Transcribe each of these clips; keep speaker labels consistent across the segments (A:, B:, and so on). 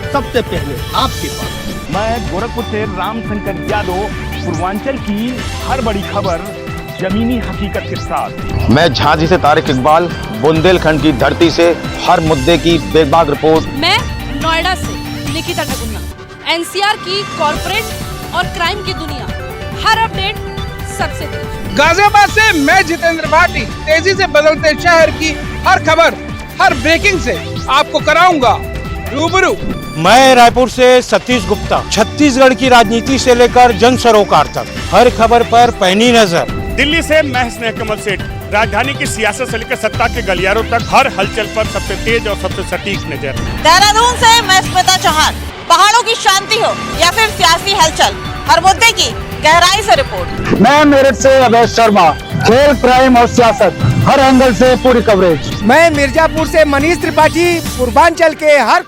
A: सबसे पहले आपके पास।
B: मैं गोरखपुर से रामशंकर यादव, पूर्वांचल की हर बड़ी खबर जमीनी हकीकत के साथ।
C: मैं झांसी से तारिक इकबाल, बुंदेलखंड की धरती से हर मुद्दे की बेबाक रिपोर्ट।
D: मैं नोएडा से निकिता टकुन्ना, एनसीआर की कॉर्पोरेट और क्राइम की दुनिया, हर अपडेट सबसे तेज।
E: गाजियाबाद से मैं जितेंद्र भाटी, तेजी से बदलते शहर की हर खबर, हर ब्रेकिंग से आपको कराऊंगा रूबरू।
F: मैं रायपुर से सतीश गुप्ता, छत्तीसगढ़ की राजनीति से लेकर जन सरोकार तक हर खबर पर पैनी नजर।
B: दिल्ली से मैं स्नेह कमल सेठ, राजधानी की सियासत से लेकर सत्ता के गलियारों तक हर हलचल पर सबसे तेज और सबसे सटीक नजर।
G: देहरादून से मैं स्मिता चौहान, पहाड़ों की शांति हो या फिर सियासी हलचल, हर मुद्दे की गहराई से रिपोर्ट।
H: मैं मेरठ से अभय शर्मा, खेल, क्राइम और सियासत, हर एंगल से पूरी कवरेज।
E: मैं मिर्जापुर से मनीष त्रिपाठी, पूर्वांचल के हर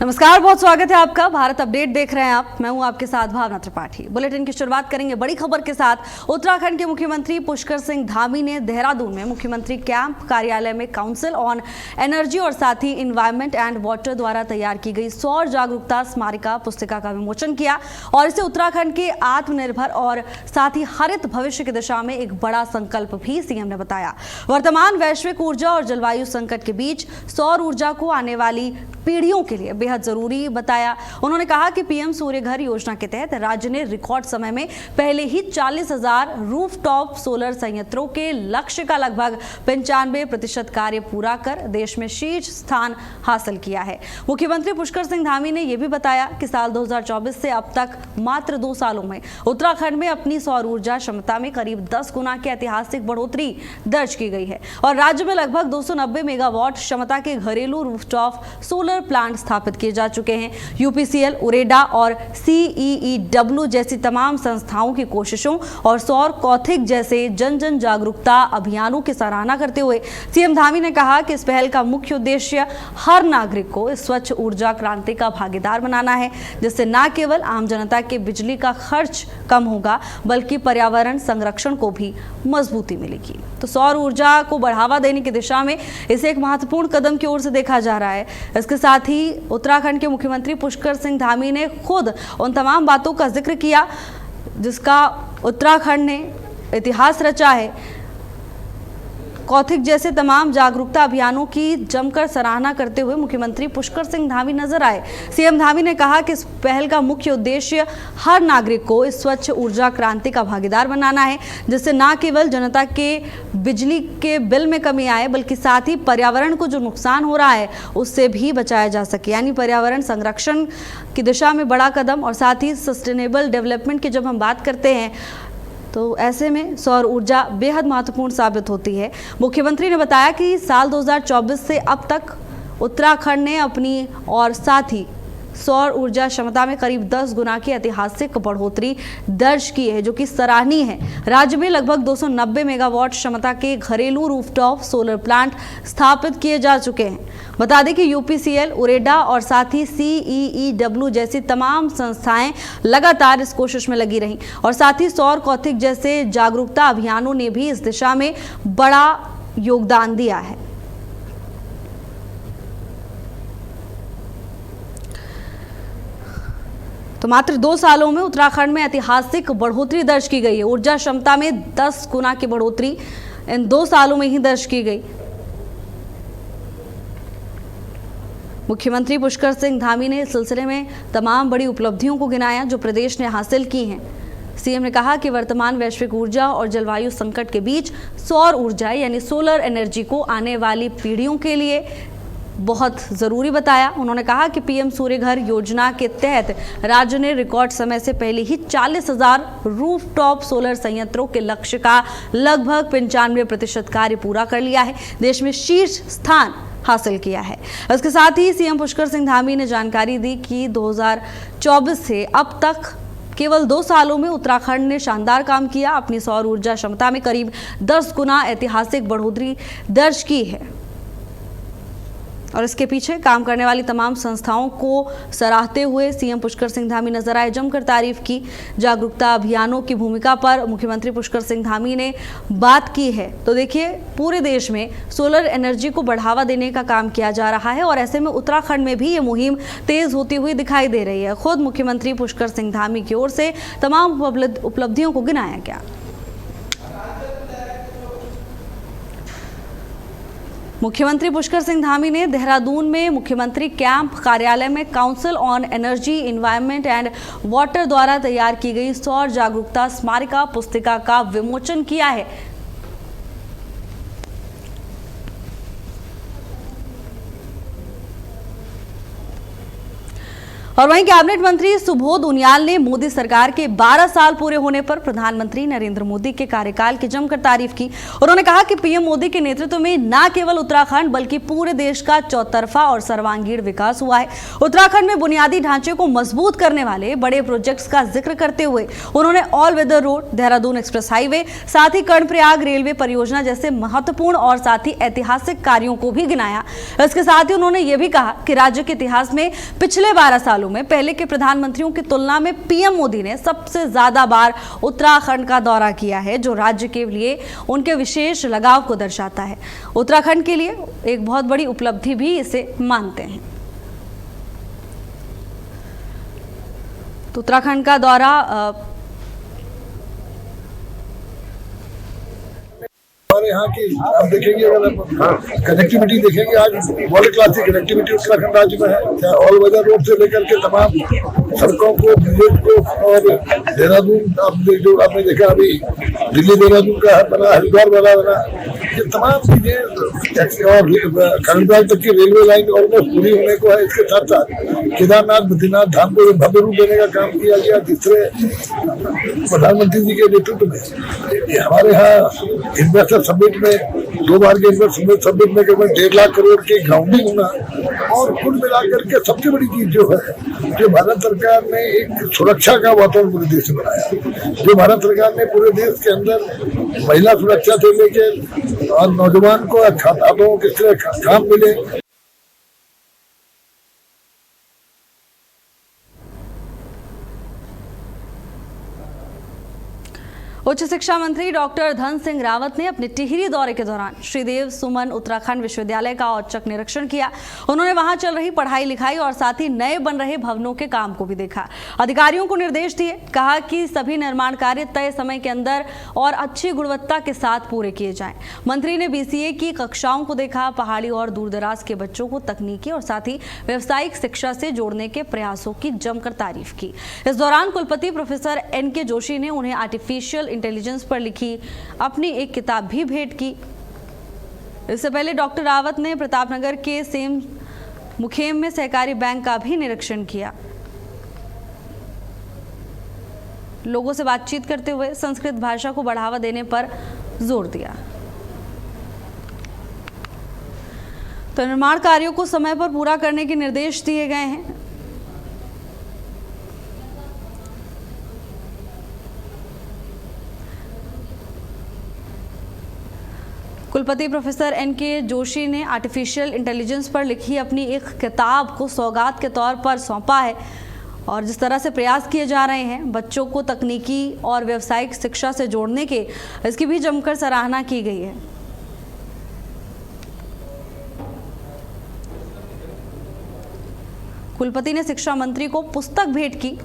I: नमस्कार, बहुत स्वागत है आपका। भारत अपडेट देख रहे हैं आप। मैं हूं आपके साथ भावना त्रिपाठी। बुलेटिन की शुरुआत करेंगे बड़ी खबर के साथ। उत्तराखंड के मुख्यमंत्री पुष्कर सिंह धामी ने देहरादून में मुख्यमंत्री कैंप कार्यालय में काउंसिल ऑन एनर्जी और साथ ही इन्वायरमेंट एंड वाटर द्वारा तैयार की गई सौर जागरूकता स्मारिका पुस्तिका का विमोचन किया और इसे उत्तराखंड के आत्मनिर्भर और साथ ही हरित भविष्य की दिशा में एक बड़ा संकल्प भी सीएम ने बताया। वर्तमान वैश्विक ऊर्जा और जलवायु संकट के बीच सौर ऊर्जा को आने वाली पीढ़ियों के लिए बेहद जरूरी बताया। उन्होंने कहा कि पीएम सूर्य घर योजना के तहत राज्य ने रिकॉर्ड समय में पहले ही 40,000 रूफटॉप सोलर संयंत्रों के लक्ष्य का लगभग 95% कार्य पूरा कर देश में शीर्ष स्थान हासिल किया है। मुख्यमंत्री पुष्कर सिंह धामी ने यह भी बताया कि साल 2024 से अब तक मात्र 2 सालों में उत्तराखंड में अपनी सौर ऊर्जा क्षमता में करीब 10 गुना की ऐतिहासिक बढ़ोतरी दर्ज की गई है और राज्य में लगभग 290 मेगावाट क्षमता के घरेलू रूफटॉप सोलर प्लांट स्थापित किए जा चुके हैं। यूपीसीएल, उरेडा और सीईईडब्ल्यू जैसी तमाम संस्थाओं की कोशिशों और सौर कौथिक जैसे जन जन जागरूकता अभियानों की सराहना करते हुए सीएम धामी ने कहा कि इस पहल का मुख्य उद्देश्य हर नागरिक को इस स्वच्छ ऊर्जा क्रांति का भागीदार बनाना है, जिससे न केवल आम जनता के बिजली का खर्च कम होगा बल्कि पर्यावरण संरक्षण को भी मजबूती मिलेगी। तो सौर ऊर्जा को बढ़ावा देने की दिशा में इसे एक महत्वपूर्ण कदम की ओर से देखा जा रहा है। इसके साथ ही उत्तराखंड के मुख्यमंत्री पुष्कर सिंह धामी ने खुद उन तमाम बातों का जिक्र किया जिसका उत्तराखंड ने इतिहास रचा है। कौथिक जैसे तमाम जागरूकता अभियानों की जमकर सराहना करते हुए मुख्यमंत्री पुष्कर सिंह धामी नजर आए। सीएम धामी ने कहा कि इस पहल का मुख्य उद्देश्य हर नागरिक को इस स्वच्छ ऊर्जा क्रांति का भागीदार बनाना है, जिससे न केवल जनता के बिजली के बिल में कमी आए बल्कि साथ ही पर्यावरण को जो नुकसान हो रहा है उससे भी बचाया जा सके। यानी पर्यावरण संरक्षण की दिशा में बड़ा कदम और साथ ही सस्टेनेबल डेवलपमेंट की जब हम बात करते हैं तो ऐसे में सौर ऊर्जा बेहद महत्वपूर्ण साबित होती है। मुख्यमंत्री ने बताया कि साल 2024 से अब तक उत्तराखंड ने अपनी और साथ ही सौर ऊर्जा क्षमता में करीब 10 गुना की ऐतिहासिक बढ़ोतरी दर्ज की है, जो कि सराहनीय है। राज्य में लगभग 290 मेगावाट क्षमता के घरेलू रूफटॉप सोलर प्लांट स्थापित किए जा चुके हैं। बता दें कि यूपीसीएल, उरेडा और साथ ही सीईईडब्ल्यू जैसी तमाम संस्थाएं लगातार इस कोशिश में लगी रहीं और साथ ही सौर कौथिक जैसे जागरूकता अभियानों ने भी इस दिशा में बड़ा योगदान दिया है। तो मात्र 2 सालों में उत्तराखंड में ऐतिहासिक बढ़ोतरी दर्ज की गई है। ऊर्जा क्षमता में 10 गुना की बढ़ोतरी इन 2 सालों में ही दर्ज की गई। मुख्यमंत्री पुष्कर सिंह धामी ने इस सिलसिले में तमाम बड़ी उपलब्धियों को गिनाया जो प्रदेश ने हासिल की हैं। सीएम ने कहा कि वर्तमान वैश्विक ऊर्जा और जलवायु संकट के बीच सौर ऊर्जा यानी सोलर एनर्जी को आने वाली पीढ़ियों के लिए बहुत ज़रूरी बताया। उन्होंने कहा कि पीएम सूर्य घर योजना के तहत राज्य ने रिकॉर्ड समय से पहले ही 40,000 रूफटॉप सोलर संयंत्रों के लक्ष्य का लगभग 95% कार्य पूरा कर लिया है, देश में शीर्ष स्थान हासिल किया है। इसके साथ ही सीएम पुष्कर सिंह धामी ने जानकारी दी कि 2024 से अब तक केवल 2 सालों में उत्तराखंड ने शानदार काम किया, अपनी सौर ऊर्जा क्षमता में करीब 10 गुना ऐतिहासिक बढ़ोतरी दर्ज की है। और इसके पीछे काम करने वाली तमाम संस्थाओं को सराहते हुए सीएम पुष्कर सिंह धामी नजर आए, जमकर तारीफ की। जागरूकता अभियानों की भूमिका पर मुख्यमंत्री पुष्कर सिंह धामी ने बात की है। तो देखिए, पूरे देश में सोलर एनर्जी को बढ़ावा देने का काम किया जा रहा है और ऐसे में उत्तराखंड में भी ये मुहिम तेज होती हुई दिखाई दे रही है। खुद मुख्यमंत्री पुष्कर सिंह धामी की ओर से तमाम उपलब्धियों को गिनाया गया। मुख्यमंत्री पुष्कर सिंह धामी ने देहरादून में मुख्यमंत्री कैंप कार्यालय में council on energy, environment and water द्वारा तैयार की गई सौर जागरूकता स्मारिका पुस्तिका का विमोचन किया है। और वहीं कैबिनेट मंत्री सुबोध उनियाल ने मोदी सरकार के 12 साल पूरे होने पर प्रधानमंत्री नरेंद्र मोदी के कार्यकाल की जमकर तारीफ की। उन्होंने कहा कि पीएम मोदी के नेतृत्व में न केवल उत्तराखंड बल्कि पूरे देश का चौतरफा और सर्वांगीण विकास हुआ है। उत्तराखंड में बुनियादी ढांचे को मजबूत करने वाले बड़े प्रोजेक्ट्स का जिक्र करते हुए उन्होंने all weather road, Dehradun express highway, साथ ही कर्णप्रयाग रेलवे परियोजना जैसे महत्वपूर्ण और साथ ही ऐतिहासिक कार्यों को भी गिनाया। इसके साथ ही उन्होंने ये भी कहा कि राज्य के इतिहास में पिछले 12 सालों में पहले के प्रधानमंत्रियों की तुलना में पीएम मोदी ने सबसे ज्यादा बार उत्तराखंड का दौरा किया है, जो राज्य के लिए उनके विशेष लगाव को दर्शाता है। उत्तराखंड के लिए एक बहुत बड़ी उपलब्धि भी इसे मानते हैं। तो उत्तराखंड का दौरा
J: हमारे यहाँ की आप देखेंगे, अगर कनेक्टिविटी देखेंगे, आज वर्ल्ड क्लास की कनेक्टिविटी उत्तराखंड राज्य में है। ऑल वेदर रोड से लेकर के तमाम सड़कों को, ब्रिजेज को, और देहरादून आपने देखा अभी दिल्ली देहरादून का बना, हरिद्वार वाला बना, ये तमाम चीजें, और कर्णप्रयाग तक की रेलवे लाइन ऑलमोस्ट पूरी होने को है। इसके साथ साथ केदारनाथ, बद्रीनाथ धाम को भव्य रूप देने का काम किया गया तीसरे प्रधानमंत्री जी के नेतृत्व में। हमारे यहाँ इन्वेस्टर समिट में 2 बार के इन्वेस्टर समिट में करीबन 1.5 लाख करोड़ की ग्राउंडिंग होना, और कुल मिलाकर के सबसे बड़ी चीज जो है, जो भारत सरकार ने एक सुरक्षा का वातावरण पूरे देश में बनाया, जो भारत सरकार ने पूरे देश के अंदर महिला सुरक्षा से लेकर और नौजवान को खातों किस तरह काम मिले।
I: उच्च शिक्षा मंत्री डॉक्टर धन सिंह रावत ने अपने टिहरी दौरे के दौरान श्रीदेव सुमन उत्तराखंड विश्वविद्यालय का औचक निरीक्षण किया। उन्होंने वहां चल रही पढ़ाई लिखाई और साथ ही नए बन रहे भवनों के काम को भी देखा। अधिकारियों को निर्देश दिए, कहा कि सभी निर्माण कार्य तय समय के अंदर और अच्छी गुणवत्ता के साथ पूरे किए जाएं। मंत्री ने बीसीए की कक्षाओं को देखा, पहाड़ी और दूरदराज के बच्चों को तकनीकी और साथ ही व्यावसायिक शिक्षा से जोड़ने के प्रयासों की जमकर तारीफ की। इस दौरान कुलपति प्रोफेसर एनके जोशी ने उन्हें आर्टिफिशियल इंटेलिजेंस पर लिखी अपनी एक किताब भी भेंट की। इससे पहले डॉक्टर रावत ने प्रतापनगर के सेम मुखेम में सहकारी बैंक का भी निरीक्षण किया। लोगों से बातचीत करते हुए संस्कृत भाषा को बढ़ावा देने पर जोर दिया। तो निर्माण कार्यों को समय पर पूरा करने के निर्देश दिए गए हैं। कुलपति प्रोफेसर एनके जोशी ने आर्टिफिशियल इंटेलिजेंस पर लिखी अपनी एक किताब को सौगात के तौर पर सौंपा है। और जिस तरह से प्रयास किए जा रहे हैं बच्चों को तकनीकी और व्यावसायिक शिक्षा से जोड़ने के, इसकी भी जमकर सराहना की गई है। कुलपति ने शिक्षा मंत्री को पुस्तक भेंट की।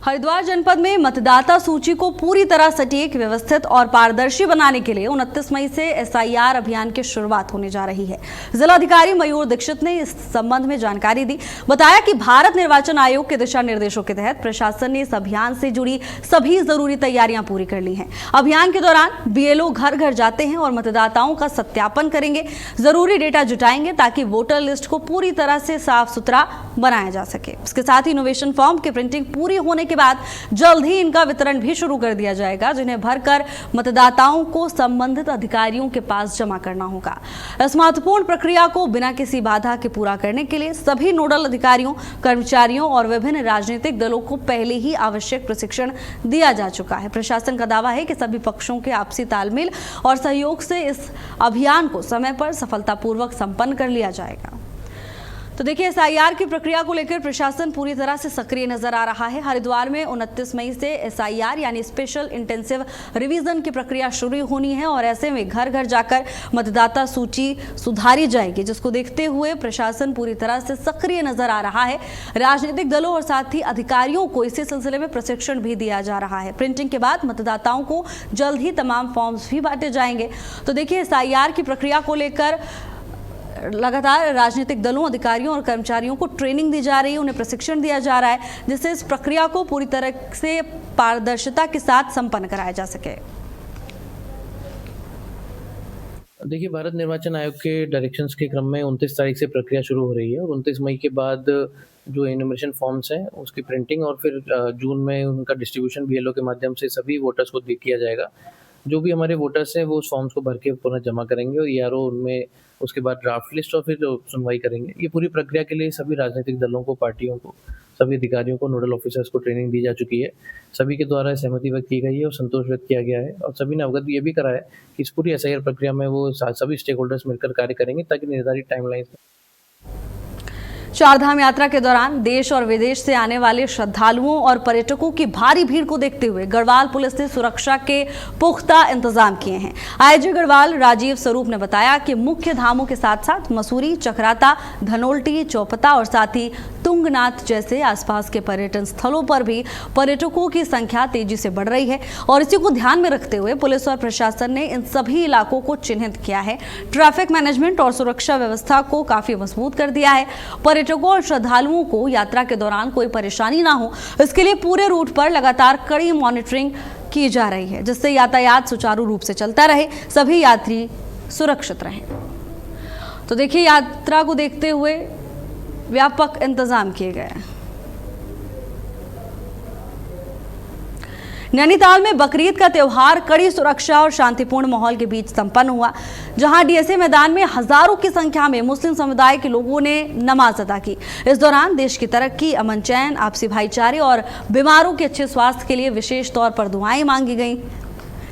I: हरिद्वार जनपद में मतदाता सूची को पूरी तरह सटीक, व्यवस्थित और पारदर्शी बनाने के लिए 29 मई से एसआईआर अभियान की शुरुआत होने जा रही है। जिलाधिकारी मयूर दीक्षित ने इस संबंध में जानकारी दी। बताया कि भारत निर्वाचन आयोग के दिशा निर्देशों के तहत प्रशासन ने इस अभियान से जुड़ी सभी जरूरी तैयारियां पूरी कर ली हैं। अभियान के दौरान बीएलओ घर घर जाते हैं और मतदाताओं का सत्यापन करेंगे, जरूरी डेटा जुटाएंगे ताकि वोटर लिस्ट को पूरी तरह से साफ सुथरा बनाया जा सके। इसके साथ ही इनोवेशन फॉर्म की प्रिंटिंग पूरी होने के बाद जल्द ही इनका वितरण भी शुरू कर दिया जाएगा, जिन्हें भरकर मतदाताओं को संबंधित अधिकारियों के पास जमा करना होगा। इस महत्वपूर्ण प्रक्रिया को बिना किसी बाधा के पूरा करने के लिए सभी नोडल अधिकारियों, कर्मचारियों और विभिन्न राजनीतिक दलों को पहले ही आवश्यक प्रशिक्षण दिया जा चुका है। प्रशासन का दावा है कि सभी पक्षों के आपसी तालमेल और सहयोग से इस अभियान को समय पर सफलतापूर्वक संपन्न कर लिया जाएगा। तो देखिए, एसआईआर की प्रक्रिया को लेकर प्रशासन पूरी तरह से सक्रिय नजर आ रहा है। हरिद्वार में 29 मई से एसआईआर यानी स्पेशल इंटेंसिव रिवीजन की प्रक्रिया शुरू होनी है और ऐसे में घर घर जाकर मतदाता सूची सुधारी जाएगी, जिसको देखते हुए प्रशासन पूरी तरह से सक्रिय नजर आ रहा है। राजनीतिक दलों और साथ ही अधिकारियों को इसी सिलसिले में प्रशिक्षण भी दिया जा रहा है। प्रिंटिंग के बाद मतदाताओं को जल्द ही तमाम फॉर्म्स भी बांटे जाएंगे। तो देखिए, एसआईआर की प्रक्रिया को लेकर लगातार राजनीतिक दलों, अधिकारियों और कर्मचारियों को ट्रेनिंग दी जा रही है, उन्हें प्रशिक्षण दिया जा रहा है, जिससे इस प्रक्रिया को पूरी तरह से पारदर्शिता के साथ संपन्न कराया जा सके।
K: देखिए, भारत निर्वाचन आयोग के डायरेक्शंस के क्रम में 29 तारीख से प्रक्रिया शुरू हो रही है और 29 मई के बाद जो एनुमरेशन फॉर्म्स हैं उसकी प्रिंटिंग और फिर जून में उनका डिस्ट्रीब्यूशन बीएलओ के माध्यम से सभी वोटर्स को किया जाएगा। जो भी हमारे वोटर्स हैं वो उस फॉर्म्स को भर के पुनः जमा करेंगे और ईआरओ उनमें उसके बाद ड्राफ्ट लिस्ट और फिर सुनवाई करेंगे। ये पूरी प्रक्रिया के लिए सभी राजनीतिक दलों को, पार्टियों को, सभी अधिकारियों को, नोडल ऑफिसर्स को ट्रेनिंग दी जा चुकी है। सभी के द्वारा सहमति व्यक्त की गई है और संतोष व्यक्त किया गया है और सभी ने अवगत ये भी करा है कि इस पूरी एसआईआर प्रक्रिया में वो सभी स्टेक होल्डर्स मिलकर कार्य करेंगे ताकि निर्धारित टाइमलाइन।
I: चारधाम यात्रा के दौरान देश और विदेश से आने वाले श्रद्धालुओं और पर्यटकों की भारी भीड़ को देखते हुए गढ़वाल पुलिस ने सुरक्षा के पुख्ता इंतजाम किए हैं। आईजी गढ़वाल राजीव स्वरूप ने बताया कि मुख्य धामों के साथ साथ मसूरी, चक्राता, धनोल्टी, चौपता और साथ ही तुंगनाथ जैसे आसपास के पर्यटन स्थलों पर भी पर्यटकों की संख्या तेजी से बढ़ रही है और इसी को ध्यान में रखते हुए पुलिस और प्रशासन ने इन सभी इलाकों को चिन्हित किया है। ट्रैफिक मैनेजमेंट और सुरक्षा व्यवस्था को काफी मजबूत कर दिया है। पर्यटकों और श्रद्धालुओं को यात्रा के दौरान कोई परेशानी ना हो, इसके लिए पूरे रूट पर लगातार कड़ी मॉनिटरिंग की जा रही है, जिससे यातायात सुचारू रूप से चलता रहे, सभी यात्री सुरक्षित रहें। तो देखिए, यात्रा को देखते हुए व्यापक इंतजाम किए गए हैं। नैनीताल में बकरीद का त्यौहार कड़ी सुरक्षा और शांतिपूर्ण माहौल के बीच संपन्न हुआ, जहां डीएसए मैदान में हजारों की संख्या में मुस्लिम समुदाय के लोगों ने नमाज अदा की। इस दौरान देश की तरक्की, अमन चैन, आपसी भाईचारे और बीमारों के अच्छे स्वास्थ्य के लिए विशेष तौर पर दुआएं मांगी गईं।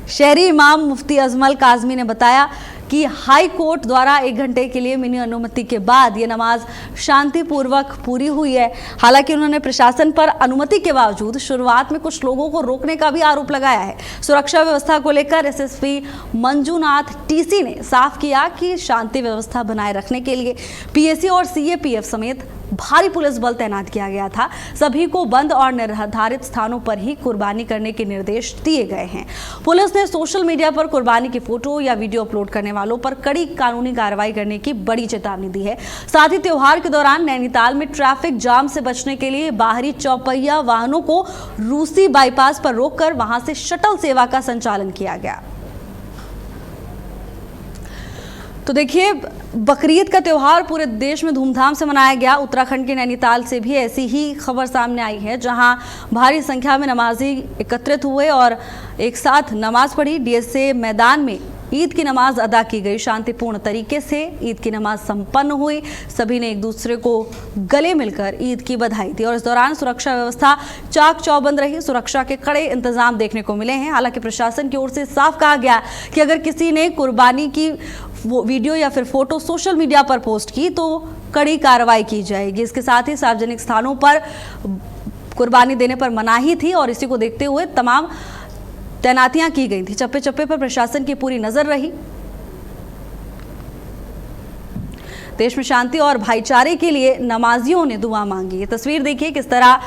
I: शहरी इमाम मुफ्ती अजमल काजमी ने बताया कि हाई कोर्ट द्वारा 1 घंटे के लिए मिनी अनुमति के बाद ये नमाज शांतिपूर्वक पूरी हुई है। हालांकि उन्होंने प्रशासन पर अनुमति के बावजूद शुरुआत में कुछ लोगों को रोकने का भी आरोप लगाया है। सुरक्षा व्यवस्था को लेकर एसएसपी मंजूनाथ टीसी ने साफ किया कि शांति व्यवस्था बनाए रखने के लिए पीएसी और सीएपीएफ समेत भारी पुलिस बल तैनात किया गया था। सभी को बंद और निर्धारित स्थानों पर ही कुर्बानी करने के निर्देश दिए गए हैं। पुलिस ने सोशल मीडिया पर कुर्बानी की फोटो या वीडियो अपलोड करने वालों पर कड़ी कानूनी कार्रवाई करने की बड़ी चेतावनी दी है। साथ ही त्योहार के दौरान नैनीताल में ट्रैफिक जाम से बचने के लिए बाहरी चौपहिया वाहनों को रूसी बाईपास पर रोककर वहां से शटल सेवा का संचालन किया गया। तो देखिए, बकरीद का त्यौहार पूरे देश में धूमधाम से मनाया गया। उत्तराखंड के नैनीताल से भी ऐसी ही खबर सामने आई है, जहां भारी संख्या में नमाजी एकत्रित हुए और एक साथ नमाज पढ़ी। डीएसए मैदान में ईद की नमाज अदा की गई। शांतिपूर्ण तरीके से ईद की नमाज संपन्न हुई। सभी ने एक दूसरे को गले मिलकर ईद की बधाई दी और इस दौरान सुरक्षा व्यवस्था चाक चौबंद रही। सुरक्षा के कड़े इंतजाम देखने को मिले हैं। हालांकि प्रशासन की ओर से साफ कहा गया कि अगर किसी ने कुर्बानी की वीडियो या फिर फोटो सोशल मीडिया पर पोस्ट की तो कड़ी कार्रवाई की जाएगी। इसके साथ ही सार्वजनिक स्थानों पर कुर्बानी देने पर मनाही थी और इसी को देखते हुए तमाम तैनातियां की गई थी। चप्पे चप्पे पर प्रशासन की पूरी नजर रही। देश में शांति और भाईचारे के लिए नमाजियों ने दुआ मांगी। ये तस्वीर देखिए किस तरह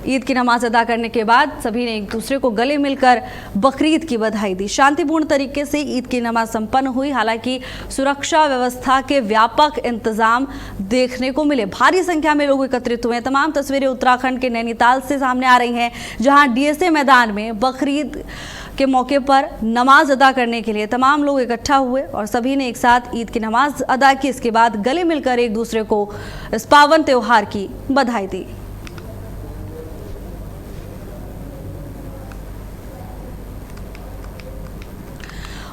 I: ईद की नमाज अदा करने के बाद सभी ने एक दूसरे को गले मिलकर बकरीद की बधाई दी। शांतिपूर्ण तरीके से ईद की नमाज संपन्न हुई। हालांकि सुरक्षा व्यवस्था के व्यापक इंतजाम देखने को मिले। भारी संख्या में लोग एकत्रित हुए। तमाम तस्वीरें उत्तराखंड के नैनीताल से सामने आ रही हैं, जहां डीएसए मैदान में बकरीद के मौके पर नमाज अदा करने के लिए तमाम लोग इकट्ठा हुए और सभी ने एक साथ ईद की नमाज अदा की। इसके बाद गले मिलकर एक दूसरे को इस पावन त्योहार की बधाई दी।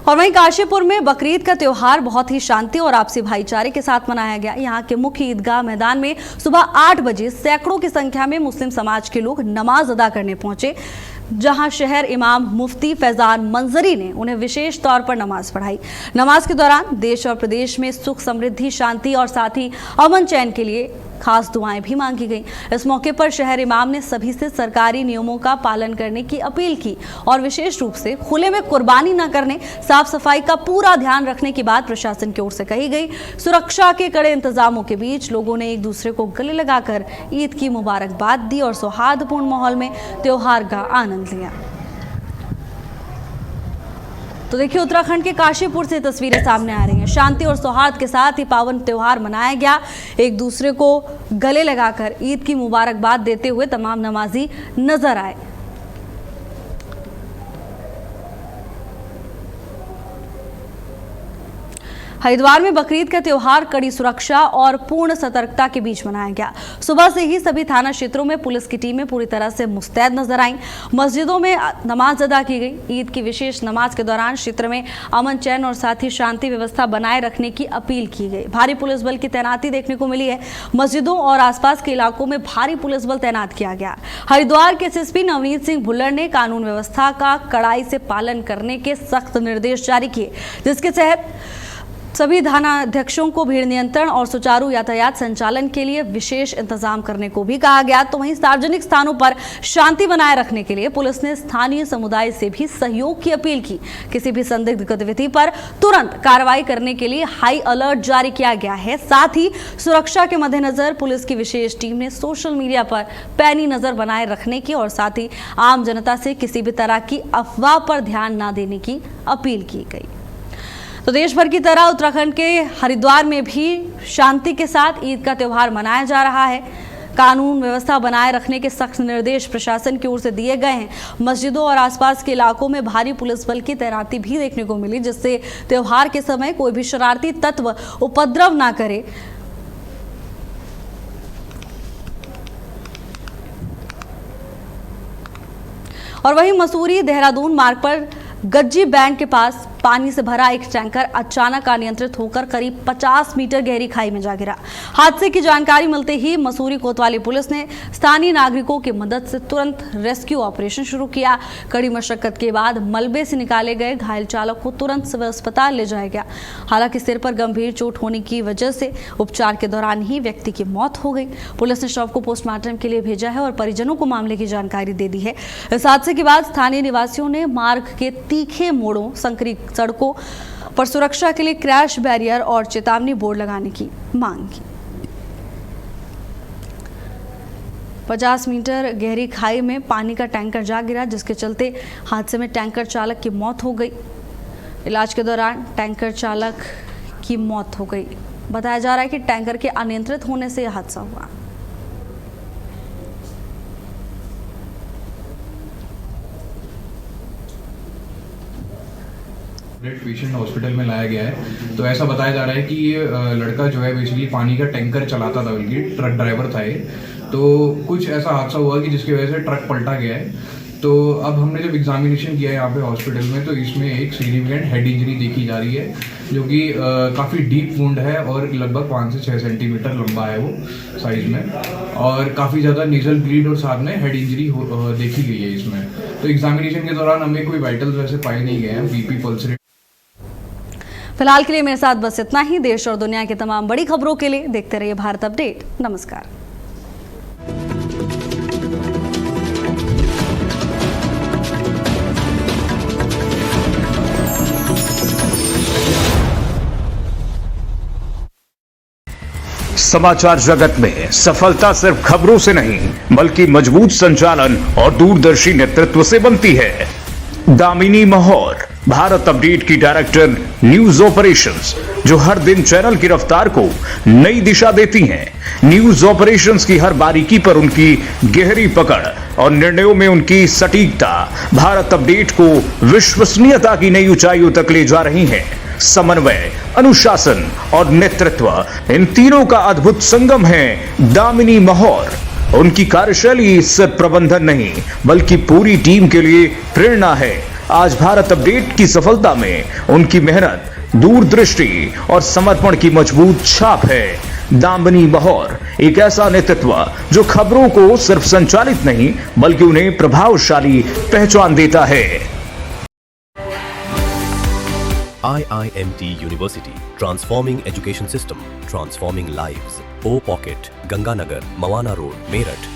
I: और वहीं काशीपुर में बकरीद का त्योहार बहुत ही शांति और आपसी भाईचारे के साथ मनाया गया। यहाँ के मुख्य ईदगाह मैदान में सुबह 8 बजे सैकड़ों की संख्या में मुस्लिम समाज के लोग नमाज अदा करने पहुंचे, जहां शहर इमाम मुफ्ती फैजान मंजरी ने उन्हें विशेष तौर पर नमाज पढ़ाई। नमाज के दौरान देश और प्रदेश में सुख, समृद्धि, शांति और साथ ही अमन चैन के लिए खास दुआएं भी मांगी गईं। इस मौके पर शहर इमाम ने सभी से सरकारी नियमों का पालन करने की अपील की और विशेष रूप से खुले में कुर्बानी न करने, साफ सफाई का पूरा ध्यान रखने की बात प्रशासन की ओर से कही गई। सुरक्षा के कड़े इंतजामों के बीच लोगों ने एक दूसरे को गले लगाकर ईद की मुबारकबाद दी और सौहार्दपूर्ण माहौल में त्योहार का आनंद लिया। तो देखिए, उत्तराखंड के काशीपुर से तस्वीरें सामने आ रही हैं। शांति और सौहार्द के साथ ही पावन त्योहार मनाया गया। एक दूसरे को गले लगाकर ईद की मुबारकबाद देते हुए तमाम नमाजी नजर आए। हरिद्वार में बकरीद का त्योहार कड़ी सुरक्षा और पूर्ण सतर्कता के बीच मनाया गया। सुबह से ही सभी थाना क्षेत्रों में पुलिस की टीमें पूरी तरह से मुस्तैद नजर आईं। मस्जिदों में नमाज अदा की गई। ईद की विशेष नमाज के दौरान क्षेत्र में अमन चैन और साथ ही शांति व्यवस्था बनाए रखने की अपील की गई। भारी पुलिस बल की तैनाती देखने को मिली है। मस्जिदों और आसपास के इलाकों में भारी पुलिस बल तैनात किया गया। हरिद्वार के एसएसपी नवनीत सिंह भुल्लर ने कानून व्यवस्था का कड़ाई से पालन करने के सख्त निर्देश जारी किए, जिसके तहत सभी थानाध्यक्षों को भीड़ नियंत्रण और सुचारू यातायात संचालन के लिए विशेष इंतजाम करने को भी कहा गया। तो वहीं सार्वजनिक स्थानों पर शांति बनाए रखने के लिए पुलिस ने स्थानीय समुदाय से भी सहयोग की अपील की। किसी भी संदिग्ध गतिविधि पर तुरंत कार्रवाई करने के लिए हाई अलर्ट जारी किया गया है। साथ ही सुरक्षा के मद्देनजर पुलिस की विशेष टीम ने सोशल मीडिया पर पैनी नजर बनाए रखने की और साथ ही आम जनता से किसी भी तरह की अफवाह पर ध्यान न देने की अपील की गई। तो देश भर की तरह उत्तराखंड के हरिद्वार में भी शांति के साथ ईद का त्योहार मनाया जा रहा है। कानून व्यवस्था बनाए रखने के सख्त निर्देश प्रशासन की ओर से दिए गए हैं। मस्जिदों और आसपास के इलाकों में भारी पुलिस बल की तैनाती भी देखने को मिली, जिससे त्योहार के समय कोई भी शरारती तत्व उपद्रव ना करे। और वहीं मसूरी देहरादून मार्ग पर गज्जी बैंक के पास पानी से भरा एक टैंकर अचानक अनियंत्रित होकर करीब 50 मीटर गहरी खाई में जा गिरा। हादसे की जानकारी मिलते ही मसूरी कोतवाली पुलिस ने स्थानीय नागरिकों की मदद से तुरंत रेस्क्यू ऑपरेशन शुरू किया। कड़ी मशक्कत के बाद मलबे से निकाले गए घायल चालक को तुरंत सिविल अस्पताल ले जाया गया। हालांकि सिर पर गंभीर चोट होने की वजह से उपचार के दौरान ही व्यक्ति की मौत हो गई। पुलिस ने शव को पोस्टमार्टम के लिए भेजा है और परिजनों को मामले की जानकारी दे दी है। इस हादसे के बाद स्थानीय निवासियों ने मार्ग के तीखे मोड़ों, संकरी सड़कों पर सुरक्षा के लिए क्रैश बैरियर और चेतावनी बोर्ड लगाने की मांग की। 50 मीटर गहरी खाई में पानी का टैंकर जा गिरा, जिसके चलते हादसे में टैंकर चालक की मौत हो गई। इलाज के दौरान टैंकर चालक की मौत हो गई। बताया जा रहा है कि टैंकर के अनियंत्रित होने से यह हादसा हुआ।
L: पेशेंट हॉस्पिटल में लाया गया है। तो ऐसा बताया जा रहा है कि ये लड़का जो है बेसिकली पानी का टैंकर चलाता था, बल्कि ट्रक ड्राइवर था ये। तो कुछ ऐसा हादसा हुआ कि जिसकी वजह से ट्रक पलटा गया है। तो अब हमने जब एग्जामिनेशन किया है यहाँ पे हॉस्पिटल में, तो इसमें एक सिग्निफिकेंट हेड इंजरी देखी जा रही है, जो कि काफ़ी डीप वुंड है और लगभग 5 से 6 सेंटीमीटर लंबा है वो साइज में, और काफ़ी ज़्यादा नेजल ब्लीड और साथ में हेड इंजरी देखी गई है इसमें। तो एग्जामिनेशन के दौरान हमें कोई वाइटल्स वैसे पाए नहीं गए हैं, बीपी, पल्स रेट।
I: फिलहाल के लिए मेरे साथ बस इतना ही। देश और दुनिया की तमाम बड़ी खबरों के लिए देखते रहिए भारत अपडेट। नमस्कार।
M: समाचार जगत में सफलता सिर्फ खबरों से नहीं बल्कि मजबूत संचालन और दूरदर्शी नेतृत्व से बनती है। दामिनी महौर, भारत अपडेट की डायरेक्टर न्यूज ऑपरेशंस, जो हर दिन चैनल की रफ्तार को नई दिशा देती हैं। न्यूज ऑपरेशंस की हर बारीकी पर उनकी गहरी पकड़ और निर्णयों में उनकी सटीकता भारत अपडेट को विश्वसनीयता की नई ऊंचाइयों तक ले जा रही हैं। समन्वय, अनुशासन और नेतृत्व, इन तीनों का अद्भुत संगम है दामिनी महौर। उनकी कार्यशैली सिर्फ प्रबंधन नहीं बल्कि पूरी टीम के लिए प्रेरणा है। आज भारत अपडेट की सफलता में उनकी मेहनत, दूरदृष्टि और समर्पण की मजबूत छाप है। दामिनी महौर एक ऐसा नेतृत्व जो खबरों को सिर्फ संचालित नहीं बल्कि उन्हें प्रभावशाली पहचान देता है।
N: IIMT University, transforming education system, transforming lives. O Pocket, Ganganagar, Mawana road, Meerut.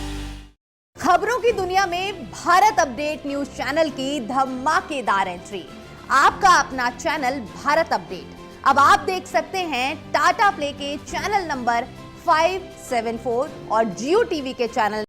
O: खबरों की दुनिया में भारत अपडेट न्यूज चैनल की धमाकेदार एंट्री। आपका अपना चैनल भारत अपडेट अब आप देख सकते हैं टाटा प्ले के चैनल नंबर 574 और जियो टीवी के चैनल